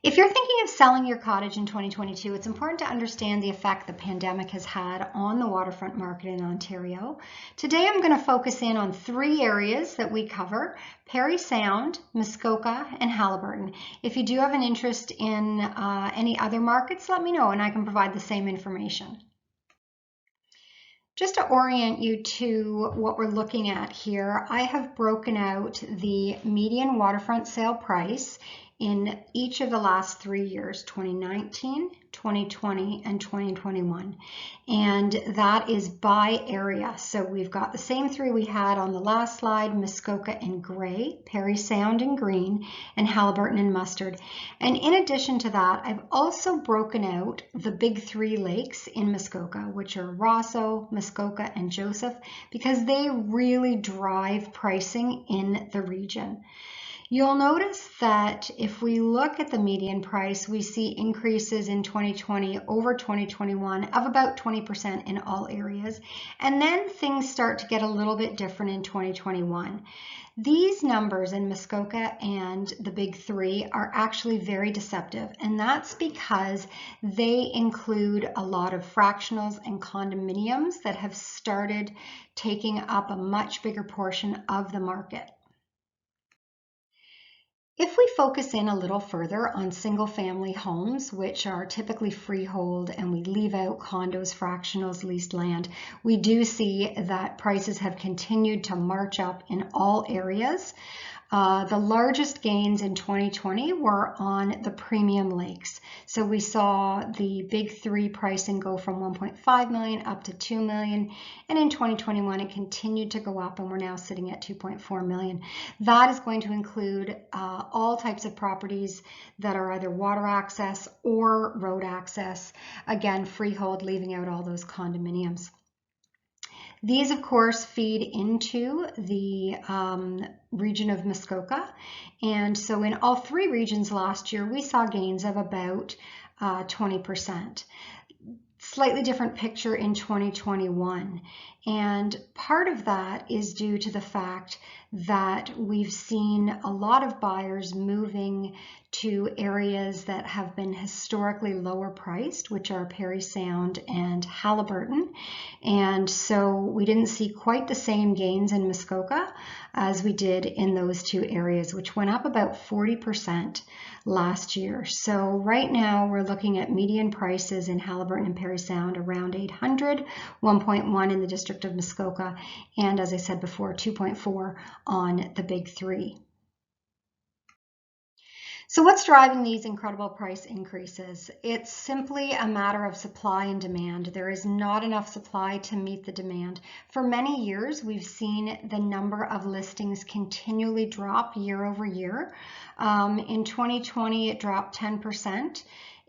If you're thinking of selling your cottage in 2022, it's important to understand the effect the pandemic has had on the waterfront market in Ontario. Today, I'm going to focus in on three areas that we cover: Parry Sound, Muskoka, and Haliburton. If you do have an interest in any other markets, let me know and I can provide the same information. Just to orient you to what we're looking at here, I have broken out the median waterfront sale price in each of the last 3 years, 2019, 2020, and 2021. And that is by area. So we've got the same three we had on the last slide: Muskoka in gray, Parry Sound in green, and Haliburton in mustard. And in addition to that, I've also broken out the big three lakes in Muskoka, which are Rosso, Muskoka, and Joseph, because they really drive pricing in the region. You'll notice that if we look at the median price, we see increases in 2020 over 2021 of about 20% in all areas. And then things start to get a little bit different in 2021. These numbers in Muskoka and the big three are actually very deceptive, and that's because they include a lot of fractionals and condominiums that have started taking up a much bigger portion of the market. If we focus in a little further on single-family homes, which are typically freehold, and we leave out condos, fractionals, leased land, we do see that prices have continued to march up in all areas. The largest gains in 2020 were on the premium lakes. So we saw the big three pricing go from 1.5 million up to 2 million. And in 2021, it continued to go up, and we're now sitting at 2.4 million. That is going to include all types of properties that are either water access or road access. Again, freehold, leaving out all those condominiums. These, of course, feed into the region of Muskoka. And so in all three regions last year, we saw gains of about 20%. Slightly different picture in 2021. And part of that is due to the fact that we've seen a lot of buyers moving to areas that have been historically lower priced, which are Parry Sound and Haliburton. And so we didn't see quite the same gains in Muskoka as we did in those two areas, which went up about 40% last year. So right now we're looking at median prices in Haliburton and Parry Sound around 800, 1.1 in the District of Muskoka, and as I said before, 2.4 on the big three. So what's driving these incredible price increases? It's simply a matter of supply and demand. There is not enough supply to meet the demand. For many years, we've seen the number of listings continually drop year over year. In 2020, it dropped 10%.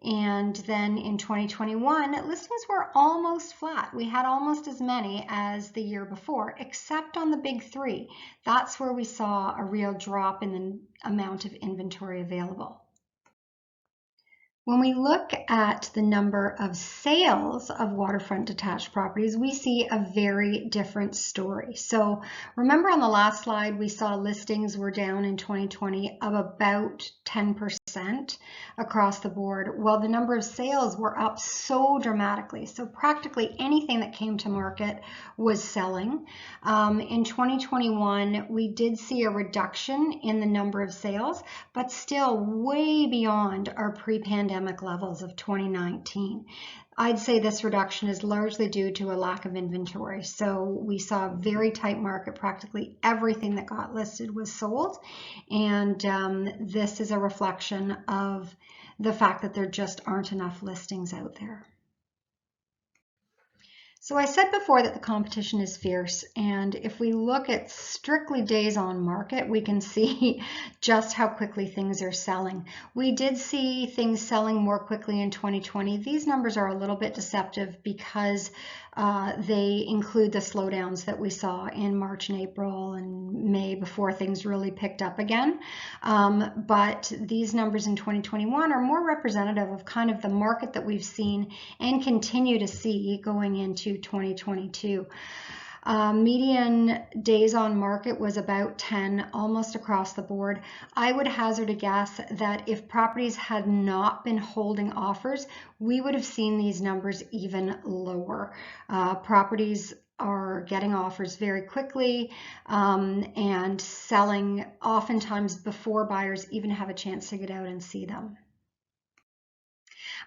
And then in 2021, listings were almost flat. We had almost as many as the year before, except on the big three. That's where we saw a real drop in the amount of inventory available. When we look at the number of sales of waterfront detached properties, we see a very different story. So remember on the last slide, we saw listings were down in 2020 of about 10% across the board. Well, the number of sales were up so dramatically. So practically anything that came to market was selling. In 2021, we did see a reduction in the number of sales, but still way beyond our pre-pandemic levels of 2019. I'd say this reduction is largely due to a lack of inventory. So we saw a very tight market. Practically everything that got listed was sold. And this is a reflection of the fact that there just aren't enough listings out there. So I said before that the competition is fierce, and if we look at strictly days on market, we can see just how quickly things are selling. We did see things selling more quickly in 2020. These numbers are a little bit deceptive because they include the slowdowns that we saw in March and April and May before things really picked up again. But these numbers in 2021 are more representative of kind of the market that we've seen and continue to see going into 2022. Median days on market was about 10, almost across the board. I would hazard a guess that if properties had not been holding offers, we would have seen these numbers even lower. Properties are getting offers very quickly and selling oftentimes before buyers even have a chance to get out and see them.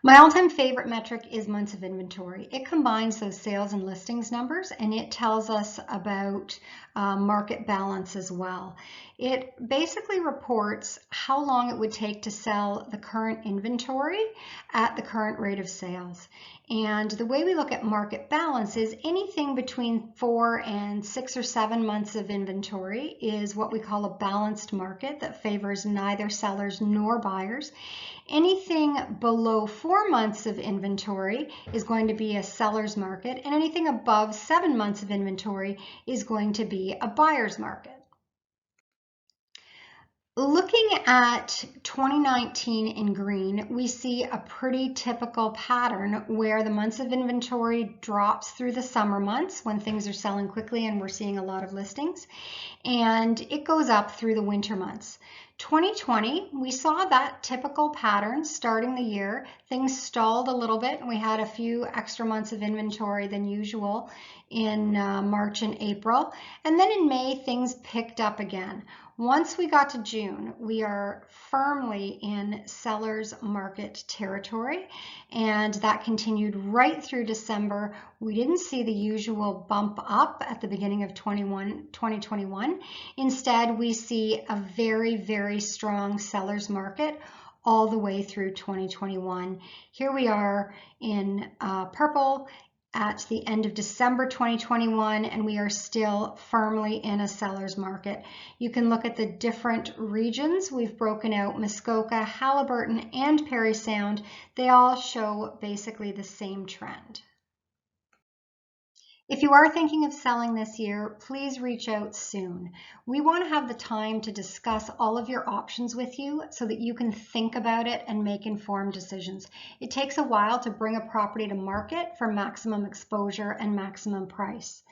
My all-time favorite metric is months of inventory. It combines those sales and listings numbers, and it tells us about market balance as well. It basically reports how long it would take to sell the current inventory at the current rate of sales. And the way we look at market balance is anything between 4 and 6 or 7 months of inventory is what we call a balanced market that favors neither sellers nor buyers. Anything below 4 months of inventory is going to be a seller's market, and anything above 7 months of inventory is going to be a buyer's market. Looking at 2019 in green, we see a pretty typical pattern where the months of inventory drops through the summer months when things are selling quickly and we're seeing a lot of listings, and it goes up through the winter months. 2020, we saw that typical pattern starting the year. Things stalled a little bit and we had a few extra months of inventory than usual in March and April. And then in May, things picked up again. Once we got to June, we are firmly in seller's market territory, and that continued right through December. We didn't see the usual bump up at the beginning of 2021. Instead, we see a very, very strong seller's market all the way through 2021. Here we are in purple at the end of December 2021, and we are still firmly in a seller's market. You can look at the different regions. We've broken out Muskoka, Haliburton, and Parry Sound. They all show basically the same trend. If you are thinking of selling this year, please reach out soon. We want to have the time to discuss all of your options with you so that you can think about it and make informed decisions. It takes a while to bring a property to market for maximum exposure and maximum price.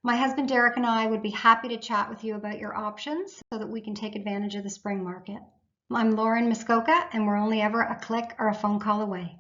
My husband Derek and I would be happy to chat with you about your options so that we can take advantage of the spring market. I'm Lauren Muskoka, and we're only ever a click or a phone call away.